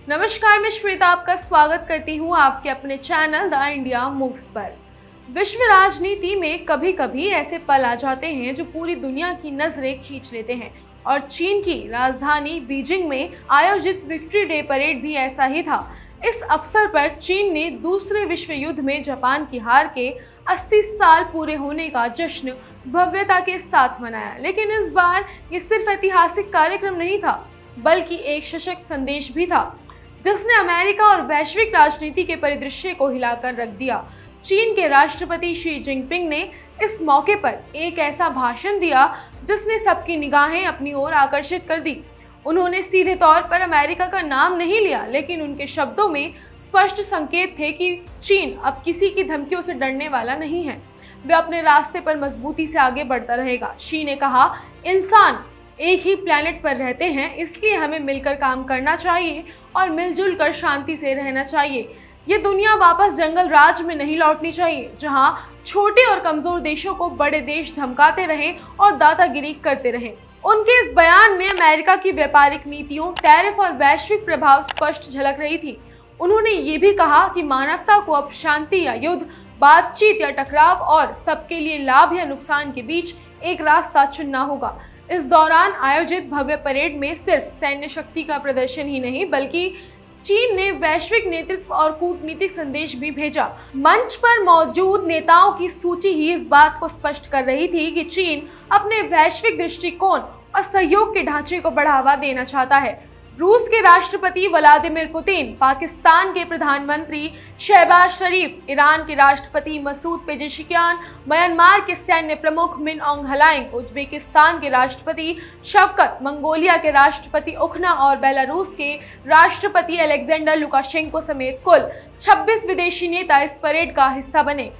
नमस्कार, मैं श्वेता आपका स्वागत करती हूँ आपके अपने चैनल द इंडिया मूव्स पर। विश्व राजनीति में कभी कभी ऐसे पल आ जाते हैं जो पूरी दुनिया की नजरें खींच लेते हैं और चीन की राजधानी बीजिंग में आयोजित विक्ट्री डे परेड भी ऐसा ही था। इस अवसर पर चीन ने दूसरे विश्व युद्ध में जापान की हार के 80 साल पूरे होने का जश्न भव्यता के साथ मनाया। लेकिन इस बार ये सिर्फ ऐतिहासिक कार्यक्रम नहीं था, बल्कि एक सशक्त संदेश भी था जिसने अमेरिका और वैश्विक राजनीति के परिदृश्य को हिलाकर रख दिया। चीन के राष्ट्रपति शी जिनपिंग ने इस मौके पर एक ऐसा भाषण दिया जिसने सबकी निगाहें अपनी ओर आकर्षित कर दी। उन्होंने सीधे तौर पर अमेरिका का नाम नहीं लिया, लेकिन उनके शब्दों में स्पष्ट संकेत थे कि चीन अब किसी की धमकियों से डरने वाला नहीं है। वे अपने रास्ते पर मजबूती से आगे बढ़ता रहेगा। शी ने कहा, इंसान एक ही प्लेनेट पर रहते हैं, इसलिए हमें मिलकर काम करना चाहिए और मिलजुल कर शांति से रहना चाहिए। ये दुनिया वापस जंगल राज में नहीं लौटनी चाहिए, जहां छोटे और कमजोर देशों को बड़े देश धमकाते रहें और दादागिरी करते रहें। उनके इस बयान में अमेरिका की व्यापारिक नीतियों, टैरिफ और वैश्विक प्रभाव स्पष्ट झलक रही थी। उन्होंने ये भी कहा कि मानवता को अब शांति या युद्ध, बातचीत या टकराव और सबके लिए लाभ या नुकसान के बीच एक रास्ता चुनना होगा। इस दौरान आयोजित भव्य परेड में सिर्फ सैन्य शक्ति का प्रदर्शन ही नहीं, बल्कि चीन ने वैश्विक नेतृत्व और कूटनीतिक संदेश भी भेजा। मंच पर मौजूद नेताओं की सूची ही इस बात को स्पष्ट कर रही थी कि चीन अपने वैश्विक दृष्टिकोण और सहयोग के ढांचे को बढ़ावा देना चाहता है। रूस के राष्ट्रपति व्लादिमीर पुतिन, पाकिस्तान के प्रधानमंत्री शहबाज शरीफ, ईरान के राष्ट्रपति मसूद पेजेशिकियान, म्यांमार के सैन्य प्रमुख मिन ऑंग हलाइंग, उज्बेकिस्तान के राष्ट्रपति शवकत, मंगोलिया के राष्ट्रपति उखना और बेलारूस के राष्ट्रपति अलेक्जेंडर लुकाशेंको समेत कुल 26 विदेशी नेता इस परेड का हिस्सा बने।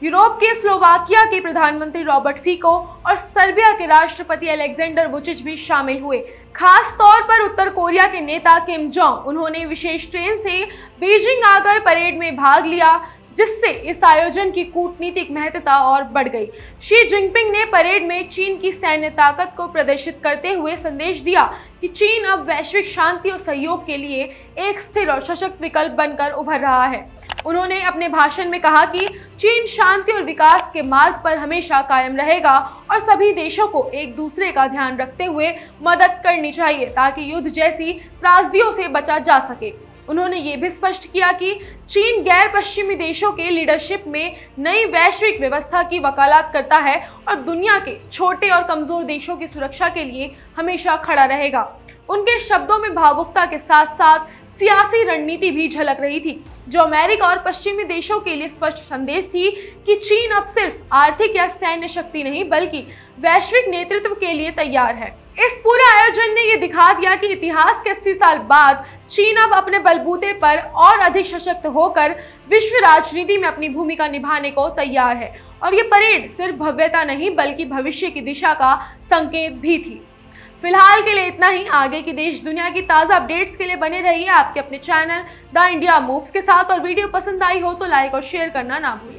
यूरोप के स्लोवाकिया के प्रधानमंत्री रॉबर्ट फीको और सर्बिया के राष्ट्रपति अलेक्जेंडर वुचिच भी शामिल हुए। खास तौर पर उत्तर कोरिया के नेता किम जोंग, उन्होंने विशेष ट्रेन से बीजिंग आकर परेड में भाग लिया, जिससे इस आयोजन की कूटनीतिक महत्ता और बढ़ गई। शी जिनपिंग ने परेड में चीन की सैन्य ताकत को प्रदर्शित करते हुए संदेश दिया कि चीन अब वैश्विक शांति और सहयोग के लिए एक स्थिर और सशक्त विकल्प बनकर उभर रहा है। उन्होंने अपने भाषण में कहा कि चीन शांति और विकास के मार्ग पर हमेशा कायम रहेगा और सभी देशों को एक दूसरे का ध्यान रखते हुए मदद करनी चाहिए ताकि युद्ध जैसी त्रासदियों से बचा जा सके। उन्होंने ये भी स्पष्ट किया कि चीन गैर पश्चिमी देशों के लीडरशिप में नई वैश्विक व्यवस्था की वकालत करता है और दुनिया के छोटे और कमजोर देशों की सुरक्षा के लिए हमेशा खड़ा रहेगा। उनके शब्दों में भावुकता के साथ साथ सियासी रणनीति भी झलक रही थी, जो अमेरिका और पश्चिमी देशों के लिए स्पष्ट संदेश थी कि चीन अब सिर्फ आर्थिक या सैन्य शक्ति नहीं, बल्कि वैश्विक नेतृत्व के लिए तैयार है। इस पूरे आयोजन ने यह दिखा दिया कि इतिहास के 80 साल बाद चीन अब अपने बलबूते पर और अधिक सशक्त होकर विश्व राजनीति में अपनी भूमिका निभाने को तैयार है। और ये परेड सिर्फ भव्यता नहीं, बल्कि भविष्य की दिशा का संकेत भी थी। फिलहाल के लिए इतना ही। आगे की देश दुनिया की ताज़ा अपडेट्स के लिए बने रहिए आपके अपने चैनल द इंडिया मूव्स के साथ। और वीडियो पसंद आई हो तो लाइक और शेयर करना ना भूलें।